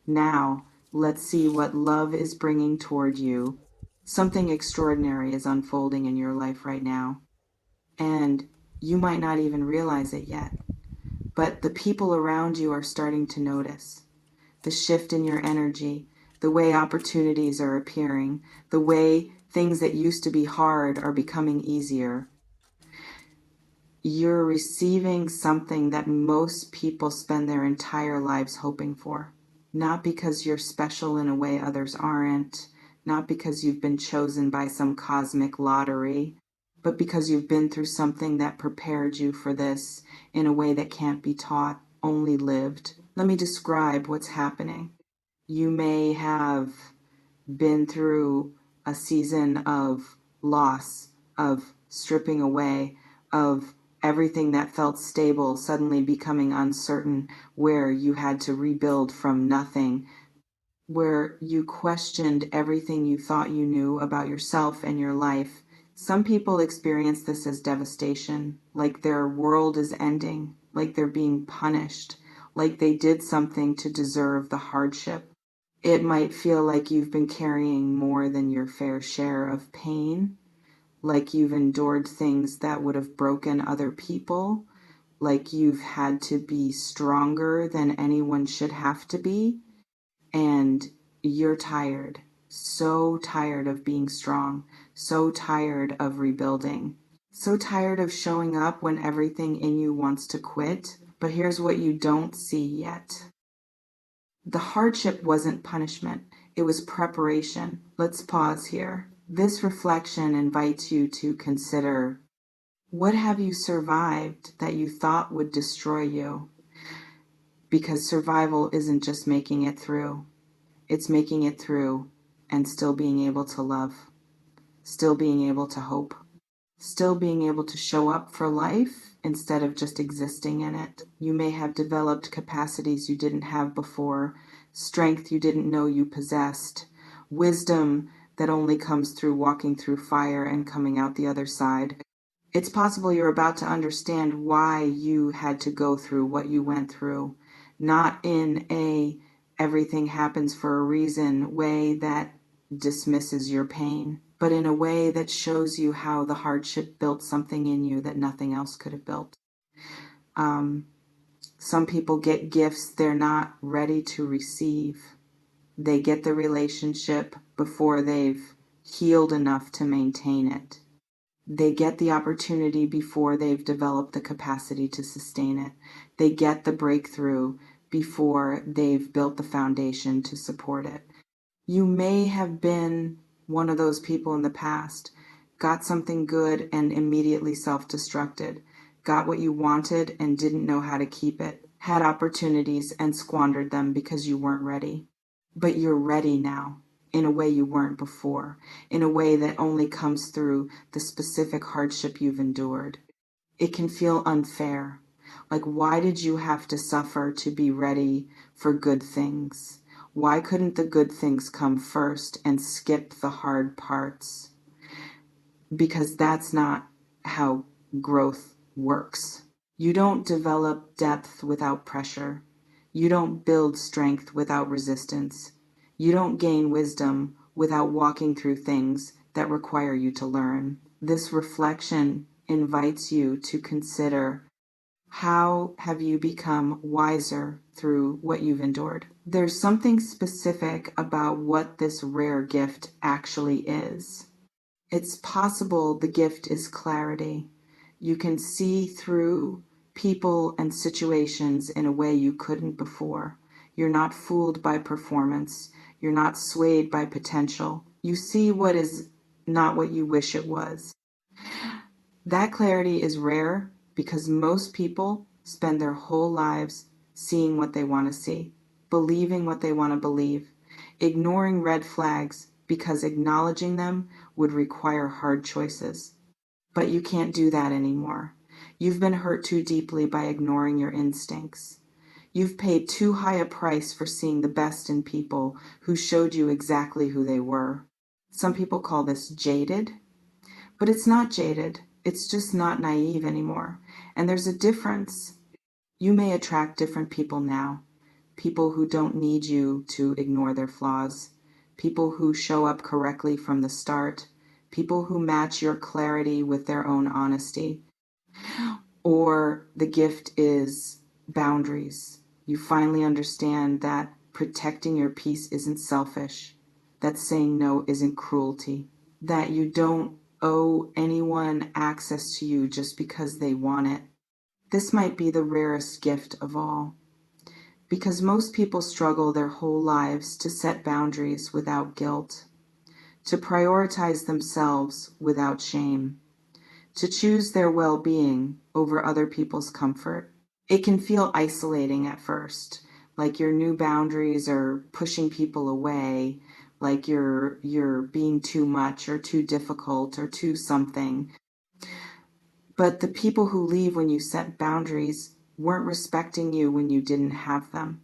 Now, let's see what love is bringing toward you. Something extraordinary is unfolding in your life right now, and you might not even realize it yet. But the people around you are starting to notice the shift in your energy, the way opportunities are appearing, the way things that used to be hard are becoming easier. You're receiving something that most people spend their entire lives hoping for. Not because you're special in a way others aren't, not because you've been chosen by some cosmic lottery, but because you've been through something that prepared you for this in a way that can't be taught, only lived. Let me describe what's happening. You may have been through a season of loss, of stripping away, of everything that felt stable suddenly becoming uncertain, where you had to rebuild from nothing, where you questioned everything you thought you knew about yourself and your life. Some people experience this as devastation, like their world is ending, like they're being punished, like they did something to deserve the hardship. It might feel like you've been carrying more than your fair share of pain, like you've endured things that would have broken other people, like you've had to be stronger than anyone should have to be, and you're tired, so tired of being strong, so tired of rebuilding, so tired of showing up when everything in you wants to quit. But here's what you don't see yet. The hardship wasn't punishment, it was preparation. Let's pause here. This reflection invites you to consider, what have you survived that you thought would destroy you? Because survival isn't just making it through, it's making it through and still being able to love, still being able to hope, still being able to show up for life instead of just existing in it. You may have developed capacities you didn't have before, strength you didn't know you possessed, wisdom that only comes through walking through fire and coming out the other side. It's possible you're about to understand why you had to go through what you went through, not in a everything happens for a reason way that dismisses your pain, but in a way that shows you how the hardship built something in you that nothing else could have built. Um, some people get gifts they're not ready to receive. They get the relationship before they've healed enough to maintain it. They get the opportunity before they've developed the capacity to sustain it. They get the breakthrough before they've built the foundation to support it. You may have been one of those people in the past, got something good and immediately self-destructed, got what you wanted and didn't know how to keep it, had opportunities and squandered them because you weren't ready. But you're ready now, in a way you weren't before, in a way that only comes through the specific hardship you've endured. It can feel unfair. Like, why did you have to suffer to be ready for good things? Why couldn't the good things come first and skip the hard parts? Because that's not how growth works. You don't develop depth without pressure. You don't build strength without resistance. You don't gain wisdom without walking through things that require you to learn. This reflection invites you to consider, how have you become wiser through what you've endured? There's something specific about what this rare gift actually is. It's possible the gift is clarity. You can see through people and situations in a way you couldn't before. You're not fooled by performance. You're not swayed by potential. You see what is not what you wish it was. That clarity is rare because most people spend their whole lives seeing what they want to see, believing what they want to believe, ignoring red flags because acknowledging them would require hard choices. But you can't do that anymore. You've been hurt too deeply by ignoring your instincts. You've paid too high a price for seeing the best in people who showed you exactly who they were. Some people call this jaded, but it's not jaded. It's just not naive anymore. And there's a difference. You may attract different people now, people who don't need you to ignore their flaws, people who show up correctly from the start, people who match your clarity with their own honesty. Or the gift is boundaries. You finally understand that protecting your peace isn't selfish, that saying no isn't cruelty, that you don't owe anyone access to you just because they want it. This might be the rarest gift of all, because most people struggle their whole lives to set boundaries without guilt, to prioritize themselves without shame, to choose their well-being over other people's comfort. It can feel isolating at first, like your new boundaries are pushing people away, like you're being too much or too difficult or too something. But the people who leave when you set boundaries weren't respecting you when you didn't have them.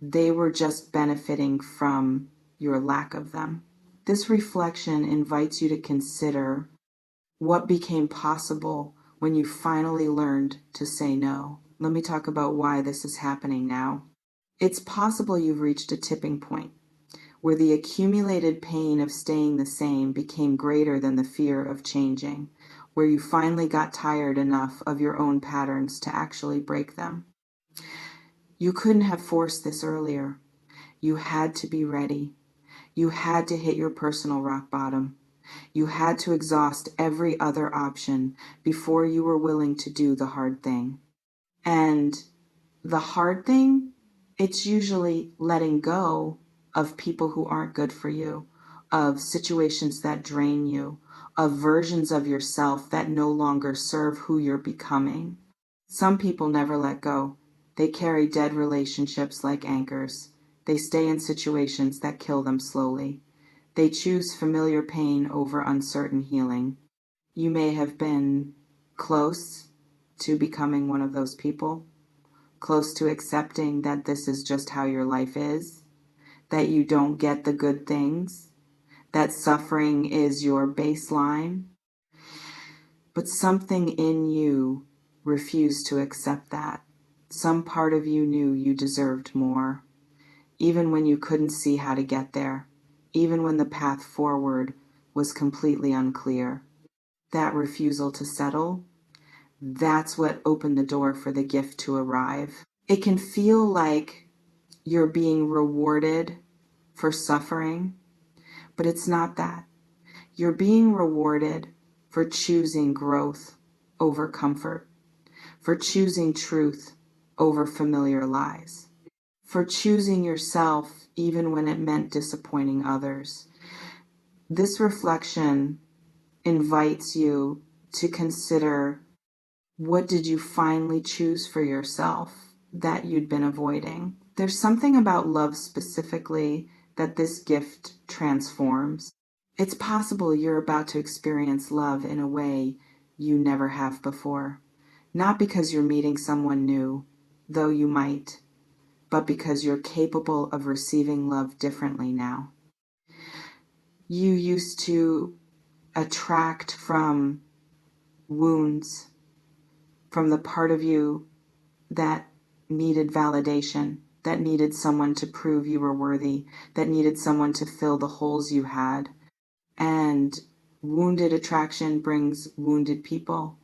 They were just benefiting from your lack of them. This reflection invites you to consider what became possible when you finally learned to say no. Let me talk about why this is happening now. It's possible you've reached a tipping point where the accumulated pain of staying the same became greater than the fear of changing, where you finally got tired enough of your own patterns to actually break them. You couldn't have forced this earlier. You had to be ready. You had to hit your personal rock bottom. You had to exhaust every other option before you were willing to do the hard thing. And the hard thing, it's usually letting go of people who aren't good for you, of situations that drain you, of versions of yourself that no longer serve who you're becoming. Some people never let go. They carry dead relationships like anchors. They stay in situations that kill them slowly. They choose familiar pain over uncertain healing. You may have been close to becoming one of those people, close to accepting that this is just how your life is, that you don't get the good things, that suffering is your baseline. But something in you refused to accept that. Some part of you knew you deserved more, even when you couldn't see how to get there, even when the path forward was completely unclear. That refusal to settle, that's what opened the door for the gift to arrive. It can feel like you're being rewarded for suffering, but it's not that. You're being rewarded for choosing growth over comfort, for choosing truth over familiar lies, for choosing yourself even when it meant disappointing others. This reflection invites you to consider, what did you finally choose for yourself that you'd been avoiding? There's something about love specifically that this gift transforms. It's possible you're about to experience love in a way you never have before. Not because you're meeting someone new, though you might, but because you're capable of receiving love differently now. You used to attract from wounds, from the part of you that needed validation, that needed someone to prove you were worthy, that needed someone to fill the holes you had. And wounded attraction brings wounded people.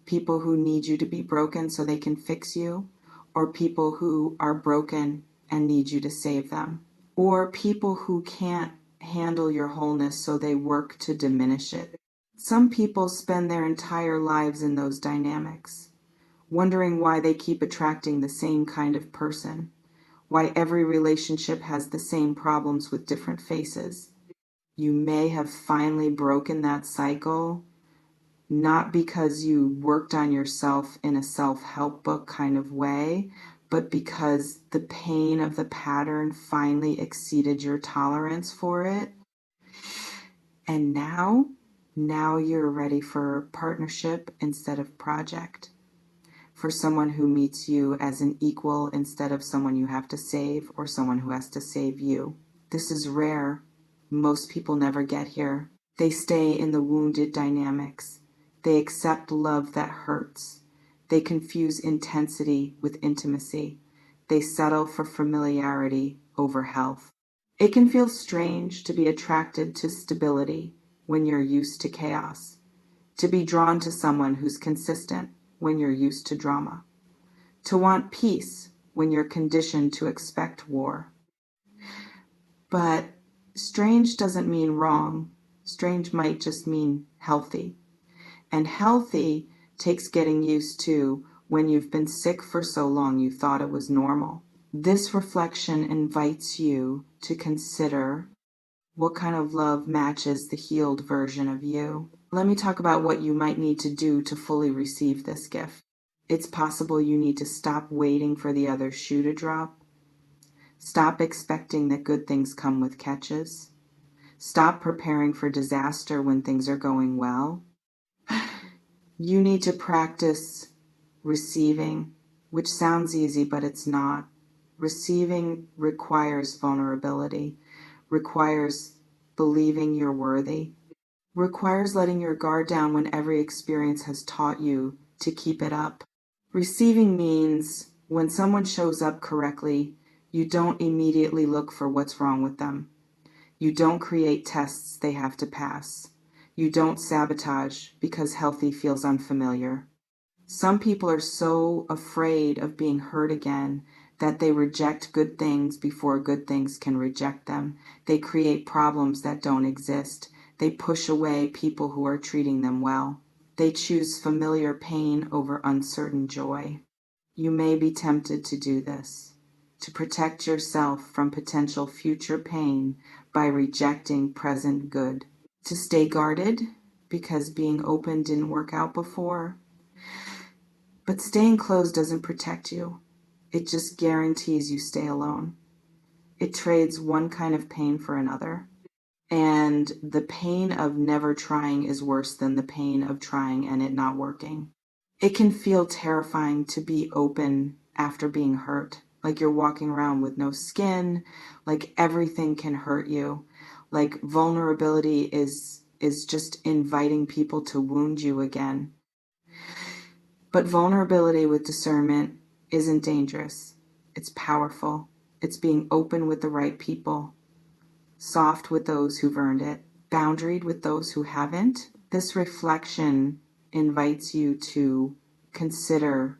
People who need you to be broken so they can fix you, or people who are broken and need you to save them, or people who can't handle your wholeness so they work to diminish it. Some people spend their entire lives in those dynamics, wondering why they keep attracting the same kind of person, why every relationship has the same problems with different faces. You may have finally broken that cycle, not because you worked on yourself in a self-help book kind of way, but because the pain of the pattern finally exceeded your tolerance for it. And now you're ready for partnership instead of project, for someone who meets you as an equal instead of someone you have to save or someone who has to save you. This is rare. Most people never get here. They stay in the wounded dynamics. They accept love that hurts. They confuse intensity with intimacy. They settle for familiarity over health. It can feel strange to be attracted to stability when you're used to chaos, to be drawn to someone who's consistent when you're used to drama, to want peace when you're conditioned to expect war. But strange doesn't mean wrong. Strange might just mean healthy. And healthy takes getting used to when you've been sick for so long you thought it was normal. This reflection invites you to consider what kind of love matches the healed version of you. Let me talk about what you might need to do to fully receive this gift. It's possible you need to stop waiting for the other shoe to drop. Stop expecting that good things come with catches. Stop preparing for disaster when things are going well. You need to practice receiving, which sounds easy, but it's not. Receiving requires vulnerability, requires believing you're worthy, requires letting your guard down when every experience has taught you to keep it up. Receiving means when someone shows up correctly, you don't immediately look for what's wrong with them. You don't create tests they have to pass. You don't sabotage because healthy feels unfamiliar. Some people are so afraid of being hurt again that they reject good things before good things can reject them. They create problems that don't exist. They push away people who are treating them well. They choose familiar pain over uncertain joy. You may be tempted to do this, to protect yourself from potential future pain by rejecting present good, to stay guarded because being open didn't work out before. But staying closed doesn't protect you. It just guarantees you stay alone. It trades one kind of pain for another. And the pain of never trying is worse than the pain of trying and it not working. It can feel terrifying to be open after being hurt, like you're walking around with no skin, like everything can hurt you, like vulnerability is just inviting people to wound you again. But vulnerability with discernment isn't dangerous. It's powerful. It's being open with the right people, soft with those who've earned it, boundaried with those who haven't. This reflection invites you to consider,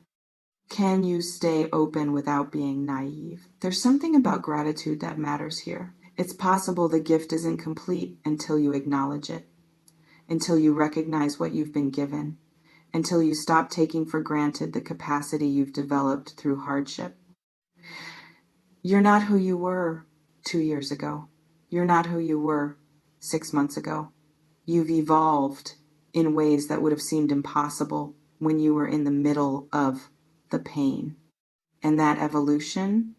can you stay open without being naive? There's something about gratitude that matters here. It's possible the gift isn't complete until you acknowledge it, until you recognize what you've been given, until you stop taking for granted the capacity you've developed through hardship. You're not who you were 2 years ago. You're not who you were 6 months ago. You've evolved in ways that would have seemed impossible when you were in the middle of the pain. And that evolution,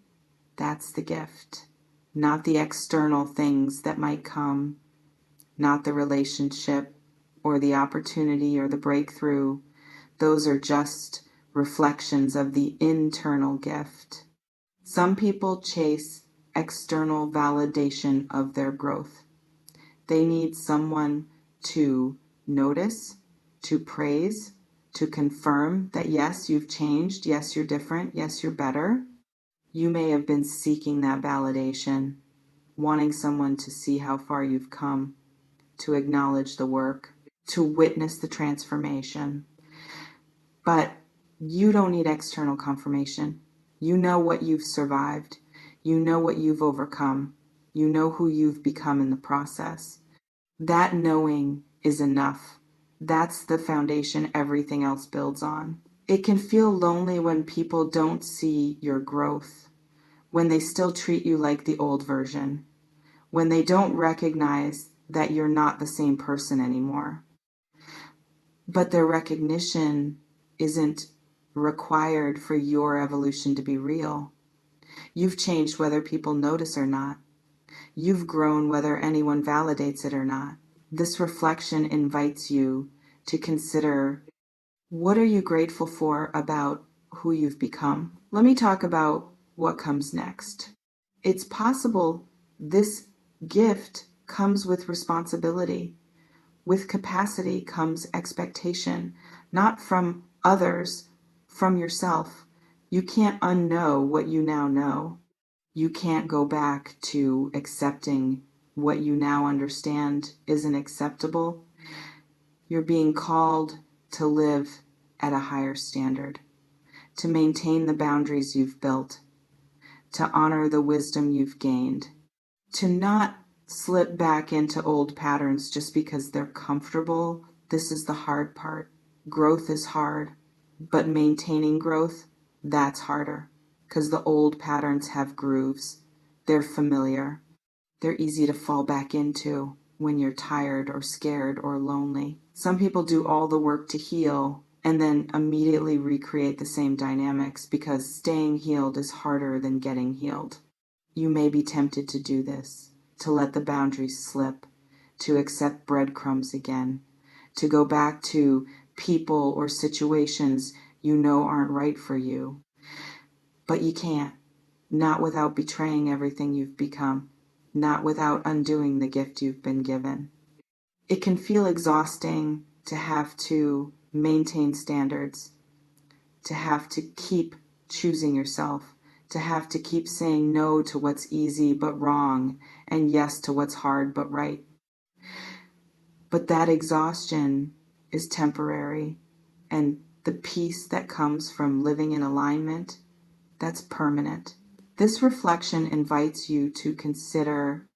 that's the gift. Not the external things that might come, not the relationship or the opportunity or the breakthrough. Those are just reflections of the internal gift. Some people chase external validation of their growth. They need someone to notice, to praise, to confirm that yes, you've changed, yes, you're different, yes, you're better. You may have been seeking that validation, wanting someone to see how far you've come, to acknowledge the work, to witness the transformation. But you don't need external confirmation. You know what you've survived. You know what you've overcome. You know who you've become in the process. That knowing is enough. That's the foundation everything else builds on. It can feel lonely when people don't see your growth, when they still treat you like the old version, when they don't recognize that you're not the same person anymore. But their recognition isn't required for your evolution to be real. You've changed whether people notice or not. You've grown whether anyone validates it or not. This reflection invites you to consider, what are you grateful for about who you've become? Let me talk about what comes next. It's possible this gift comes with responsibility. With capacity comes expectation, not from others, from yourself. You can't unknow what you now know. You can't go back to accepting what you now understand isn't acceptable. You're being called to live at a higher standard, to maintain the boundaries you've built, to honor the wisdom you've gained, to not slip back into old patterns just because they're comfortable. This is the hard part. Growth is hard, but maintaining growth, that's harder, because the old patterns have grooves. They're familiar. They're easy to fall back into when you're tired or scared or lonely. Some people do all the work to heal and then immediately recreate the same dynamics because staying healed is harder than getting healed. You may be tempted to do this, to let the boundaries slip, to accept breadcrumbs again, to go back to people or situations you know aren't right for you. But you can't, not without betraying everything you've become, not without undoing the gift you've been given. It can feel exhausting to have to maintain standards, to have to keep choosing yourself, to have to keep saying no to what's easy but wrong and yes to what's hard but right. But that exhaustion is temporary, and the peace that comes from living in alignment, that's permanent. This reflection invites you to consider,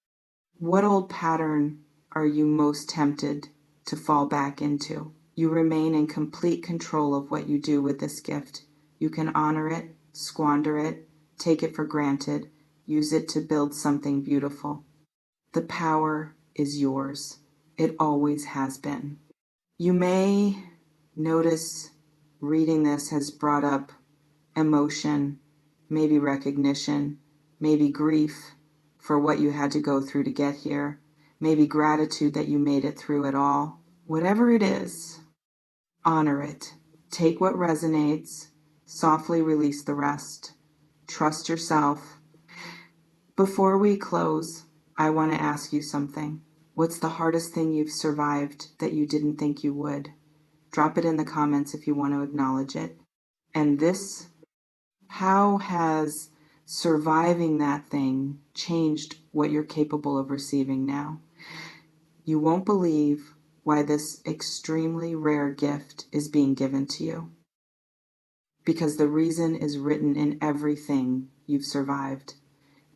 what old pattern are you most tempted to fall back into? You remain in complete control of what you do with this gift. You can honor it, squander it, take it for granted, use it to build something beautiful. The power is yours. It always has been. You may notice reading this has brought up emotion, maybe recognition, maybe grief for what you had to go through to get here, maybe gratitude that you made it through it all. Whatever it is, honor it. Take what resonates, softly release the rest. Trust yourself. Before we close, I want to ask you something. What's the hardest thing you've survived that you didn't think you would? Drop it in the comments if you want to acknowledge it. And how has surviving that thing changed what you're capable of receiving now? You won't believe why this extremely rare gift is being given to you. Because the reason is written in everything you've survived,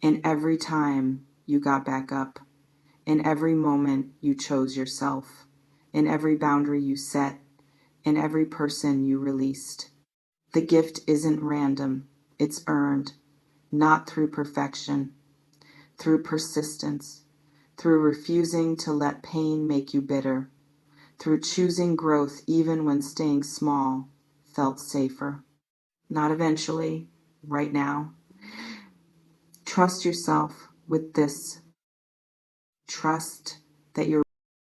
in every time you got back up, in every moment you chose yourself, in every boundary you set, in every person you released. The gift isn't random, it's earned, not through perfection, through persistence, through refusing to let pain make you bitter, through choosing growth even when staying small felt safer. Not eventually, right now. Trust yourself with this. Trust that you're